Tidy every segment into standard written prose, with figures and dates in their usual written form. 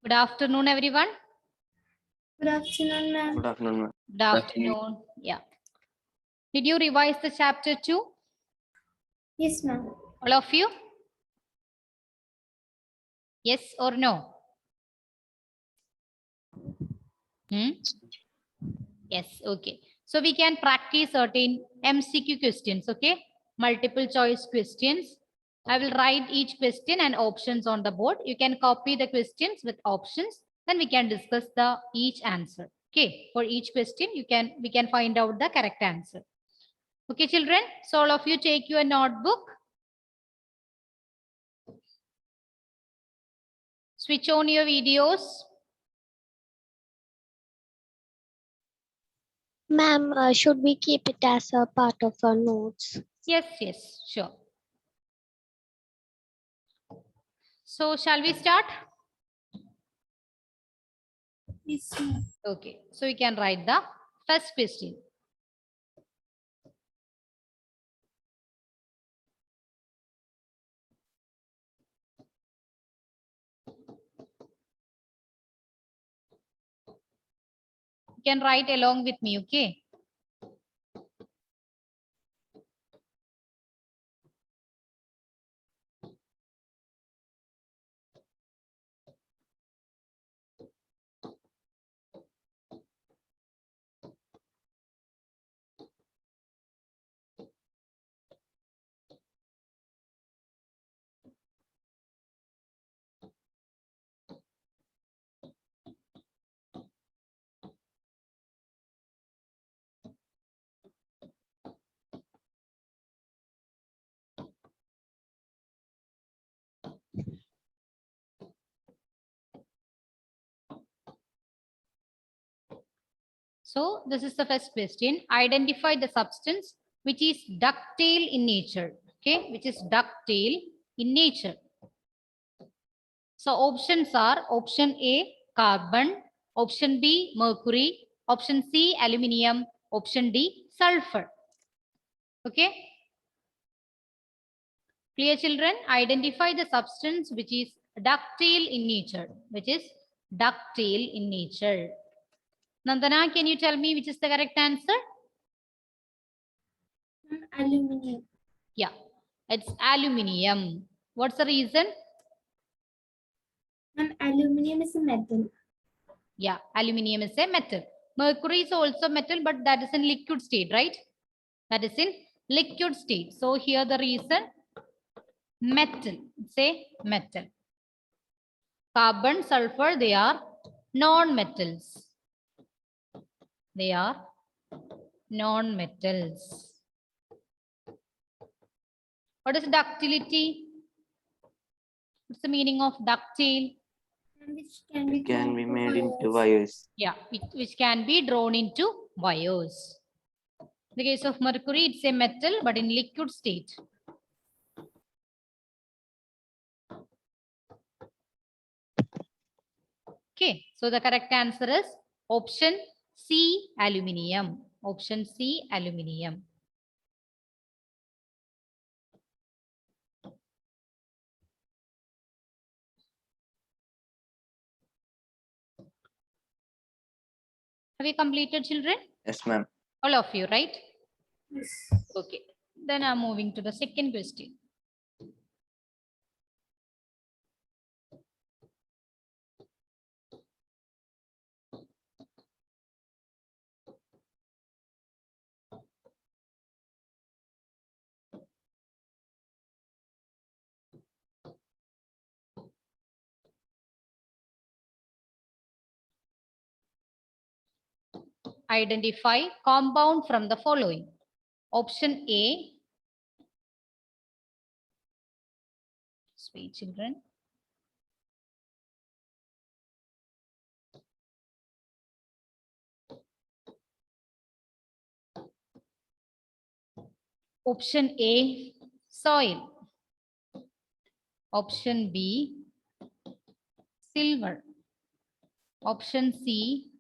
Good afternoon, everyone. Good afternoon, ma'am. Good afternoon, ma'am. Good afternoon. Yeah. Did you revise the chapter 2? Yes, ma'am. All of you? Yes or no? Yes, okay. So we can practice certain MCQ questions, okay? Multiple choice questions. I will write each question and options on the board. You can copy the questions with options. Then we can discuss the each answer. Okay, for each question, we can find out the correct answer. Okay, children. So all of you take your notebook. Switch on your videos. Ma'am, should we keep it as a part of our notes? Yes, yes, sure. So shall we start? Yes, ma'am. Okay, so we can write the first question. You can write along with me, okay? So this is the first question. Identify the substance which is ductile in nature. Okay, which is ductile in nature. So options are option A, carbon, option B, mercury, option C, aluminium, option D, sulfur. Okay. Clear, children? Identify the substance which is ductile in nature. Which is ductile in nature. Nandana, can you tell me which is the correct answer? Aluminium. Yeah, it's aluminium. What's the reason? Ma'am, aluminium is a metal. Yeah, aluminium is a metal. Mercury is also metal, but that is in liquid state, right? That is in liquid state. So here the reason, metal. Say metal. Carbon, sulfur, they are non-metals. They are non-metals. What is ductility? What's the meaning of ductile? Which can be, Made into wires. Yeah, which can be drawn into wires. In the case of mercury, it's a metal, but in liquid state. Okay, so the correct answer is option C, aluminium. Option C, aluminium. Have you completed, children? Yes, ma'am. All of you, right? Yes. Okay, then I'm moving to the second question. Identify compound from the following. Option A. Sweet children. Option A, soil. Option B, silver. Option C,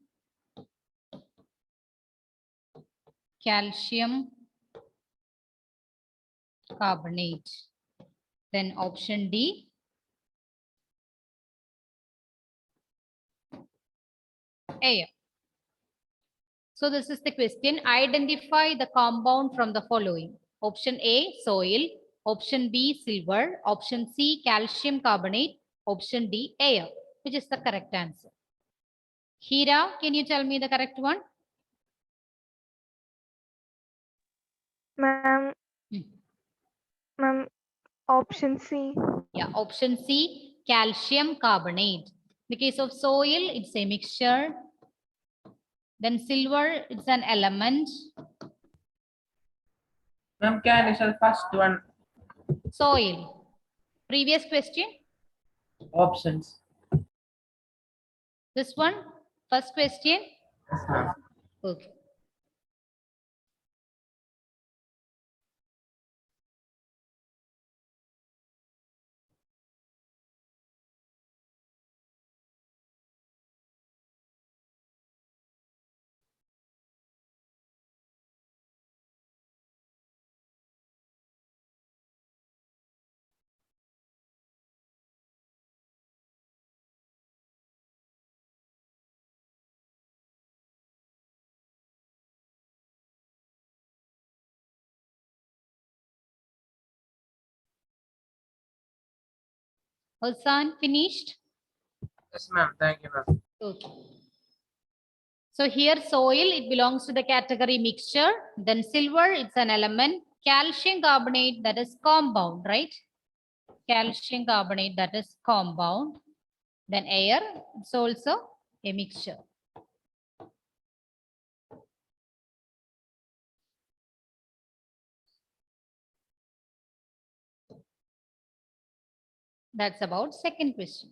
calcium carbonate. Then option D, air. So this is the question. Identify the compound from the following. Option A, soil. Option B, silver. Option C, calcium carbonate. Option D, air. Which is the correct answer? Hira, can you tell me the correct one? Ma'am, Hmm. ma'am, option C. Yeah, option C, calcium carbonate. In the case of soil, it's a mixture. Then silver, it's an element. Ma'am, can you tell first one Soil. Previous question. options? This one, first question. Yes, ma'am. Okay. Hassan, finished? Yes, ma'am. Thank you, ma'am. Okay. So here soil, it belongs to the category mixture. Then silver, it's an element. Calcium carbonate, that is compound, right? Calcium carbonate, that is compound. Then air, it's also a mixture. That's about second question.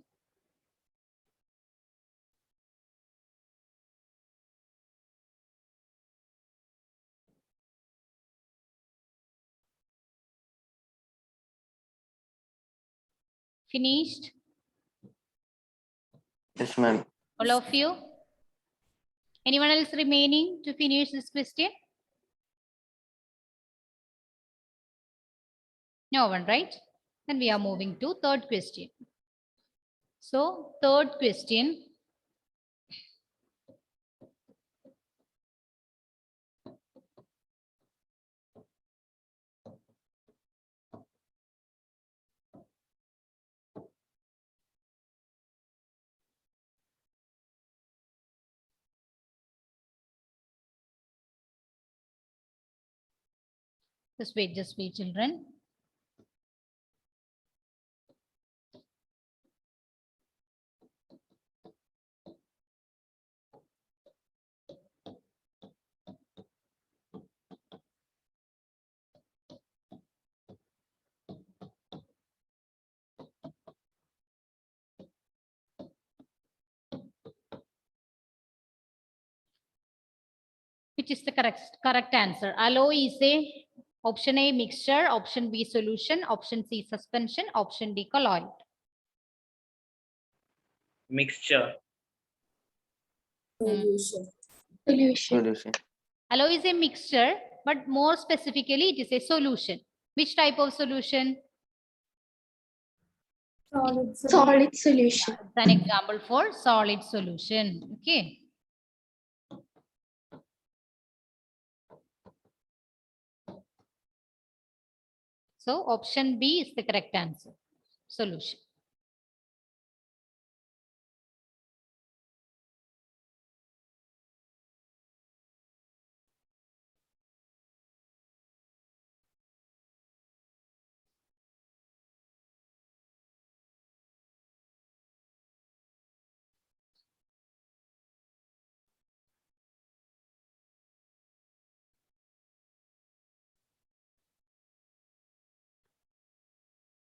Finished? Yes, ma'am. All of you? Anyone else remaining to finish this question? No one, right? Then we are moving to third question. So third question. Just wait, children. Which is the correct answer? Alloy is a option A, mixture. Option B, solution. Option C, suspension. Option D, colloid. Mixture. Solution. Solution. Solution. Alloy is a mixture, but more specifically, it is a solution. Which type of solution? Solid. Solid solution. It's an example for solid solution. Okay. So option B is the correct answer. Solution.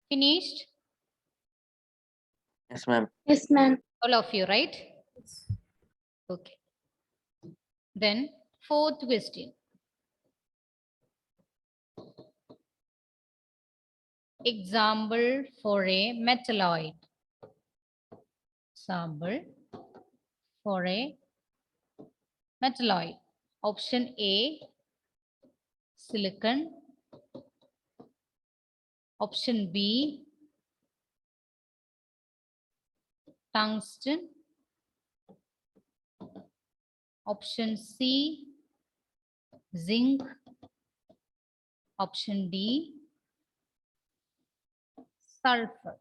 Finished? Yes, ma'am. Yes, ma'am. All of you, right? Okay. Then fourth question. Example for a metalloid. Example for a metalloid. Option A, silicon. Option B, tungsten. Option C, zinc. Option D, sulfur.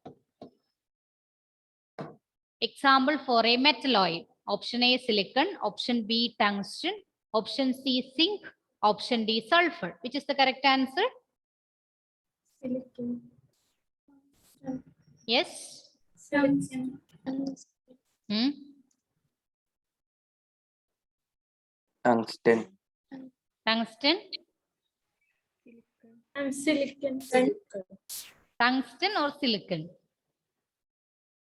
Example for a metalloid. Option A, silicon. Option B, tungsten. Option C, zinc. Option D, sulfur. Which is the correct answer? Silicon. Yes. Silicon. Hmm? Tungsten. Tungsten. And silicon. Tungsten or silicon?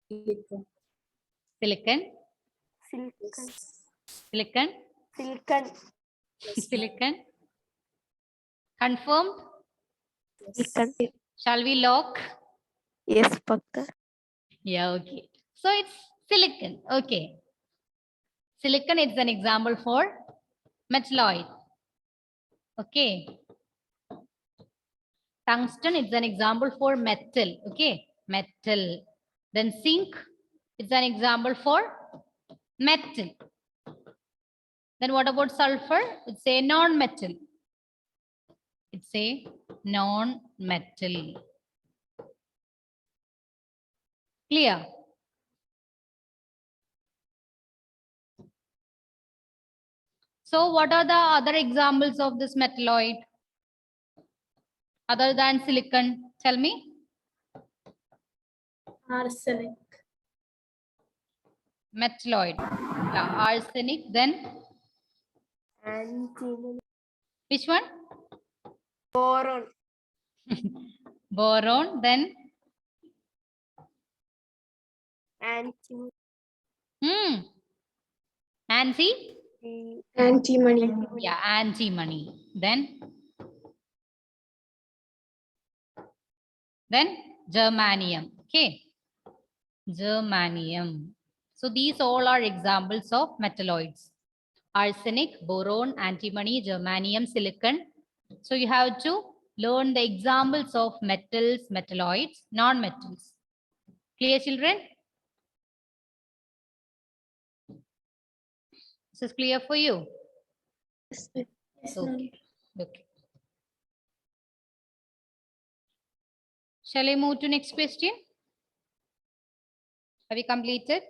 Silicon. Silicon. Silicon. Silicon. Silicon. Silicon. Confirmed? Silicon. Shall we lock? Yes, Pakka. Yeah, okay. So it's silicon. Okay. Silicon is an example for metalloid. Okay. Tungsten is an example for metal. Okay. Metal. Then zinc is an example for metal. Then what about sulfur? It's a non-metal. It's a non-metal. Clear? So what are the other examples of this metalloid? Other than silicon, tell me. Arsenic. Metalloid. Yeah, arsenic. Then Antimony. which one? Boron. Boron. Then Antimony. anti. Antimony. Yeah, antimony. Then germanium. Okay. Germanium. So these all are examples of metalloids. Arsenic, boron, antimony, germanium, silicon. So you have to learn the examples of metals, metalloids, non-metals. Clear, children? This is clear for you? Yes, ma'am. Okay. Okay. Shall I move to next question? Have you completed?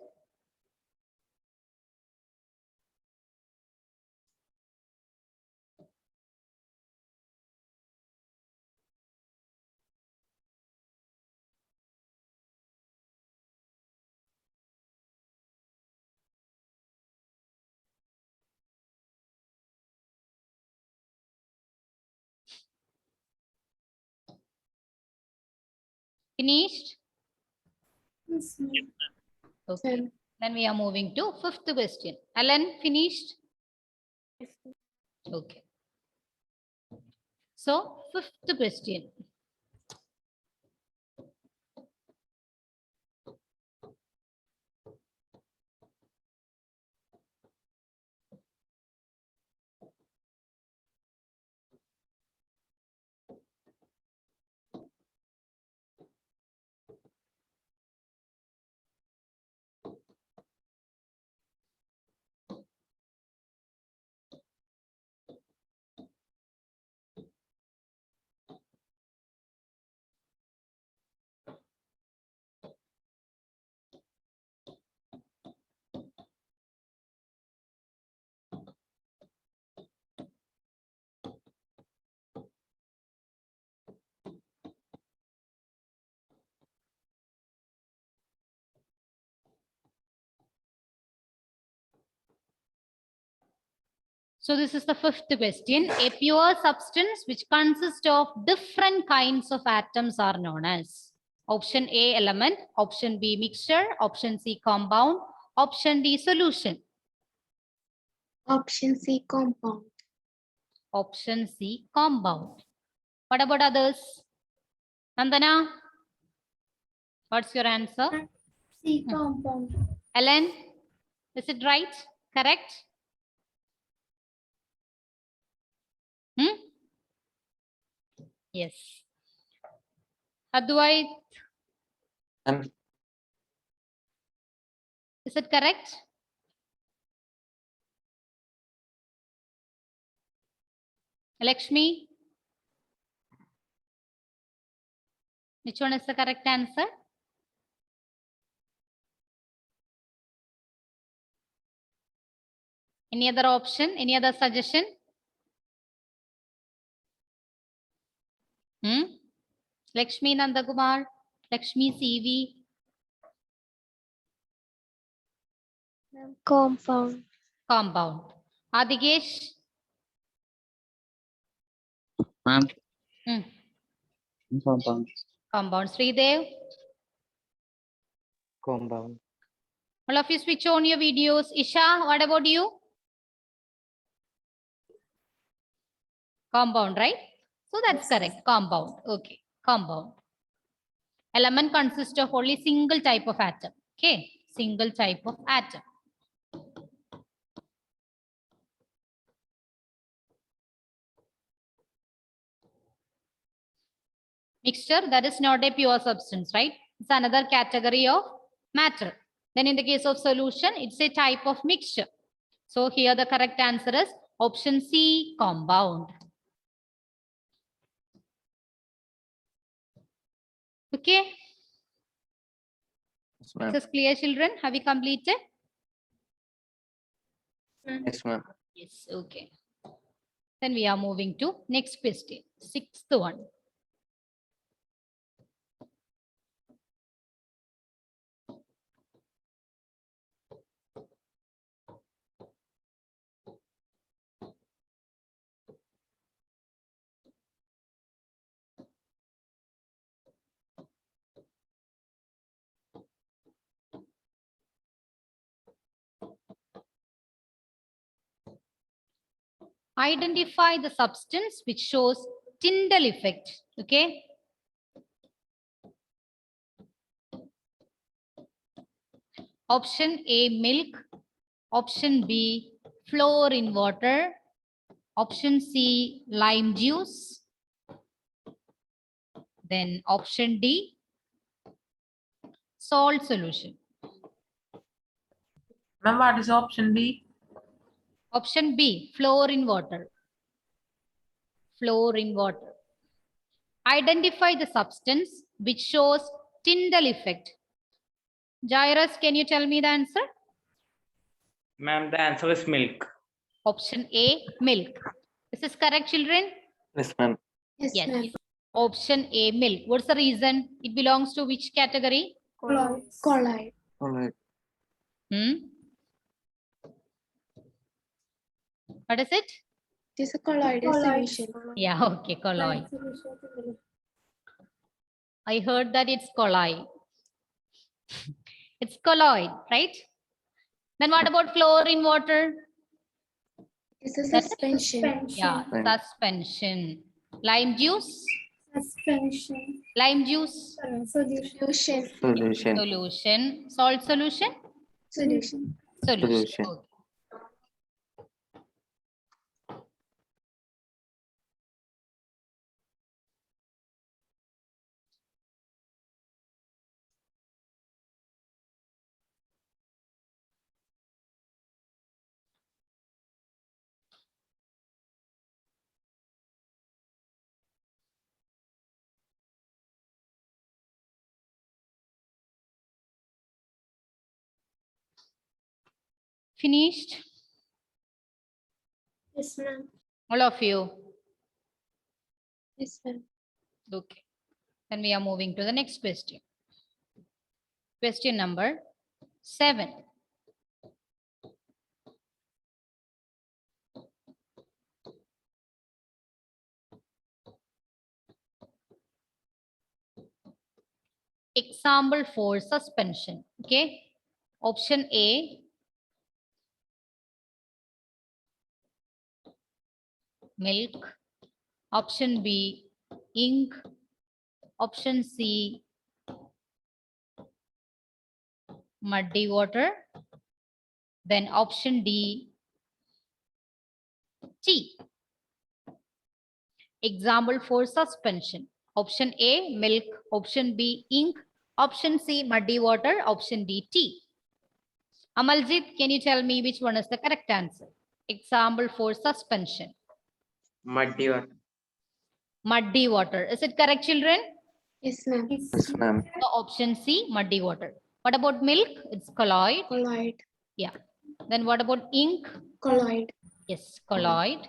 Finished? Yes, ma'am. Okay. Then we are moving to fifth question. Alan, finished? Okay. So, fifth question. So this is the fifth question. A pure substance which consists of different kinds of atoms are known as. Option A, element. Option B, mixture. Option C, compound. Option D, solution. Option C, compound. Option C, compound. What about others? Nandana, what's your answer? C, compound. Ellen, is it right? Correct? Yes. Advait, And is it correct? Lakshmi, which one is the correct answer? Any other option? Any other suggestion? Lakshmi Nandakumar, Lakshmi CV, Compound. compound. Adigesh, Ma'am. Hmm. Compound. compound. Sridev, Compound. all of you switch on your videos. Isha, what about you? Compound, right? So that's correct. Compound. Okay. Compound. Element consists of only single type of atom. Okay. Single type of atom. Mixture, that is not a pure substance, right? It's another category of matter. Then in the case of solution, it's a type of mixture. So here the correct answer is option C, compound. Okay. Yes, ma'am. This is clear, children. Have you completed? Yes, ma'am. Yes. Okay. Then we are moving to next question. Sixth one. Identify the substance which shows Tyndall effect. Okay. Option A, milk. Option B, flour in water. Option C, lime juice. Then option D, salt solution. Ma'am, what is option B? Option B, flour in water. Flour in water. Identify the substance which shows Tyndall effect. Jairus, can you tell me the answer? Ma'am, the answer is milk. Option A, milk. This is correct, children? Yes, ma'am. Yes, Yes. ma'am. Option A, milk. What's the reason? It belongs to which category? Collide. All right. What is it? It is a colloidal solution. Yeah, okay, colloid. I heard that it's colloid. It's colloid, right? Then what about flour in water? It's a That's- suspension. Yeah, suspension. Lime juice? Suspension. Lime juice? Solution. Solution. Solution. Salt solution? Solution. Solution. Solution. Okay. Finished? Yes, ma'am. All of you? Yes, ma'am. Okay. Then we are moving to the next question. Question number 7. Example for suspension. Okay. Option A, milk. Option B, ink. Option C, muddy water. Then option D, tea. Example for suspension. Option A, milk. Option B, ink. Option C, muddy water. Option D, tea. Amaljit, can you tell me which one is the correct answer? Example for suspension. Muddy water. Muddy water. Is it correct, children? Yes, ma'am. Yes, ma'am. So option C, muddy water. What about milk? It's colloid. Colloid. Yeah. Then what about ink? Colloid. Yes, colloid.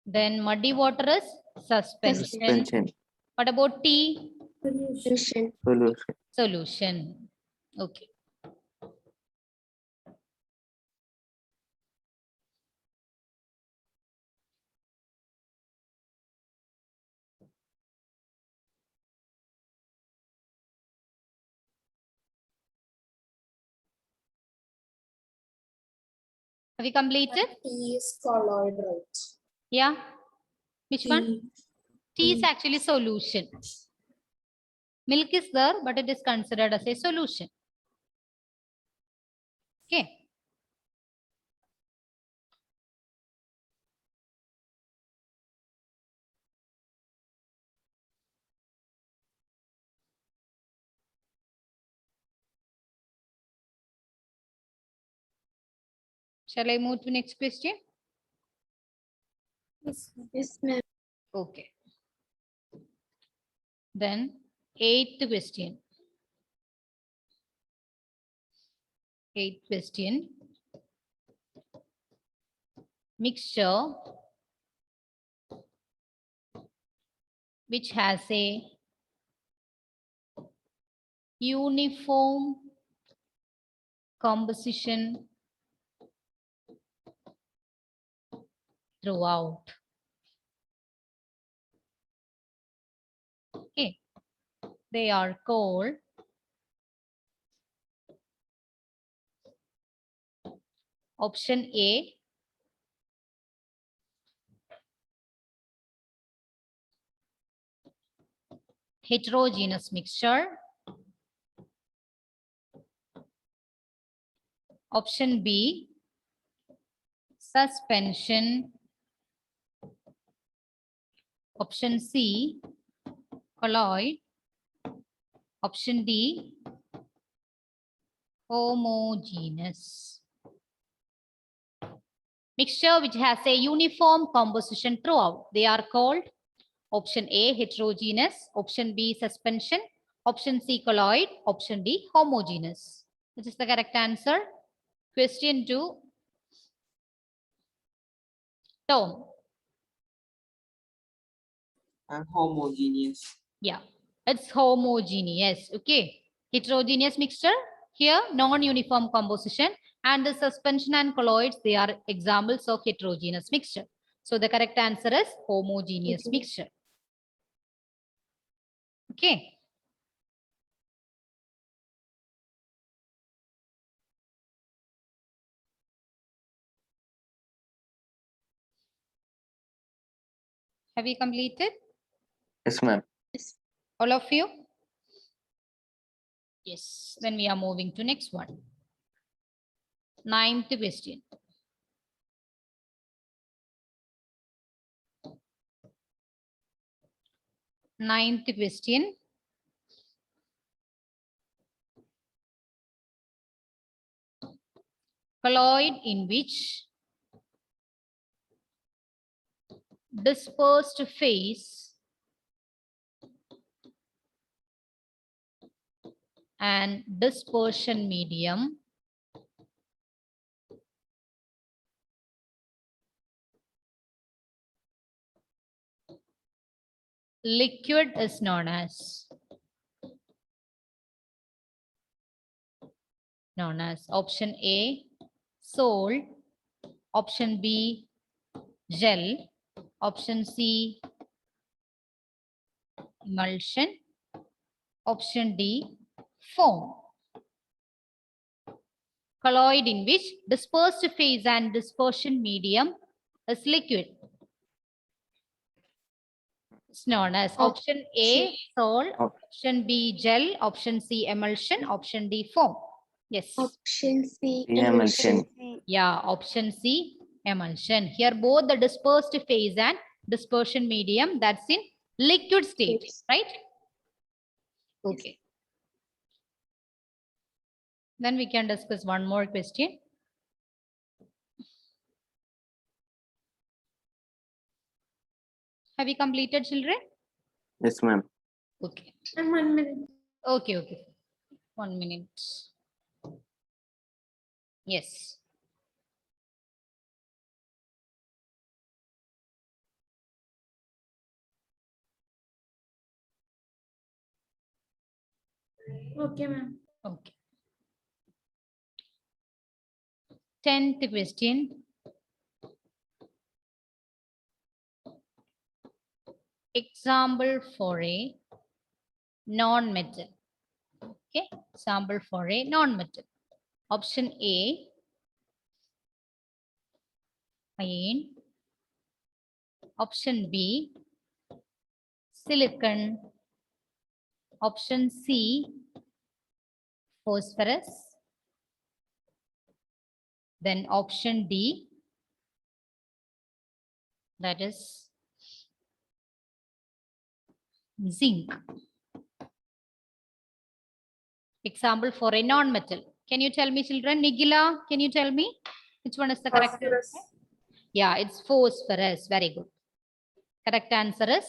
Then muddy water is suspension. Suspension. What about tea? Solution. Solution. Solution. Okay. Have you completed? Tea is colloid, right? Yeah. Which one? Tea is actually solution. Milk is there, but it is considered as a solution. Okay. Shall I move to next question? Yes, ma'am. Okay. Then eighth question. Eighth question. Mixture which has a uniform composition throughout. Okay. They are called option A, heterogeneous mixture. Option B, suspension. Option C, colloid. Option D, homogeneous. Mixture which has a uniform composition throughout. They are called option A, heterogeneous. Option B, suspension. Option C, colloid. Option D, homogeneous. Which is the correct answer? Question 2. Tom. And homogeneous. Yeah, it's homogeneous. Okay. Heterogeneous mixture. Here, non-uniform composition. And the suspension and colloids, they are examples of heterogeneous mixture. So the correct answer is homogeneous mixture. Okay. Have you completed? Yes, ma'am. All of you? Yes. Then we are moving to next one. Ninth question. Ninth question. Colloid in which dispersed phase and dispersion medium liquid is known as option A, salt. Option B, gel. Option C, emulsion. Option D, foam. Colloid in which dispersed phase and dispersion medium is liquid. It's known as option A, salt. Option B, gel. Option C, emulsion. Option D, foam. Yes. Option C. Emulsion. Yeah, option C, emulsion. Here both the dispersed phase and dispersion medium, that's in liquid state, Yes. right? Okay. Then we can discuss one more question. Have you completed, children? Yes, ma'am. Okay. And 1 minute. Okay, okay. 1 minute. Yes. Okay, ma'am. Okay. 10th question. Example for a non-metal. Okay. Example for a non-metal. Option A, iron. Option B, silicon. Option C, phosphorus. Then option D, that is zinc. Example for a non-metal. Can you tell me, children? Nigila, can you tell me which one is the correct answer? Phosphorus. Yeah, it's phosphorus. Very good. Correct answer is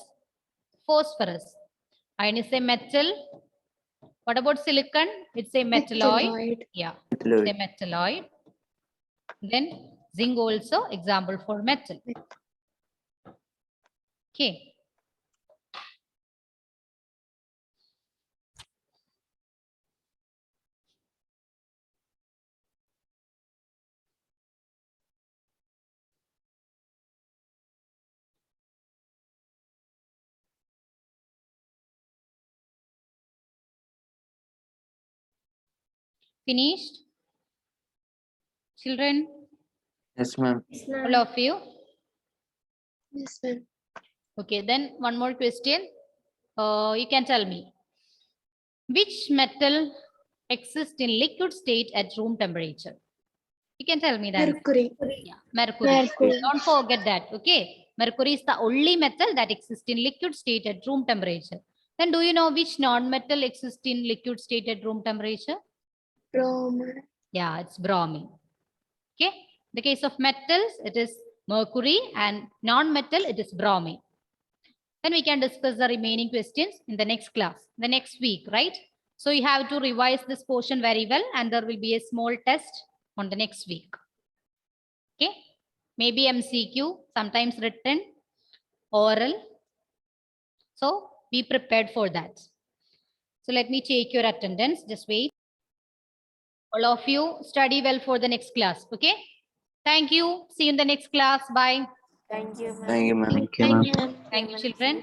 phosphorus. Iron is a metal. What about silicon? It's a metalloid. Metalloid. Yeah, it's a Metalloid. metalloid. Then zinc also example for metal. Okay. Finished? Children, Yes, ma'am. Yes, all ma'am. of you? Yes, ma'am. Okay, then one more question. You can tell me. Which metal exists in liquid state at room temperature? You can tell me that. Mercury. Yeah, mercury. Mercury. Don't forget that. Okay. Mercury is the only metal that exists in liquid state at room temperature. Then do you know which non-metal exists in liquid state at room temperature? Bromine. Yeah, it's bromine. Okay. The case of metals, it is mercury, and non-metal, it is bromine. Then we can discuss the remaining questions in the next class, the next week, right? So you have to revise this portion very well, and there will be a small test on the next week. Okay. Maybe MCQ, sometimes written, oral. So be prepared for that. So let me take your attendance. Just wait. All of you study well for the next class. Okay. Thank you. See you in the next class. Bye. Thank you, ma'am. Thank you, ma'am. Thank you, ma'am. Thank you, children.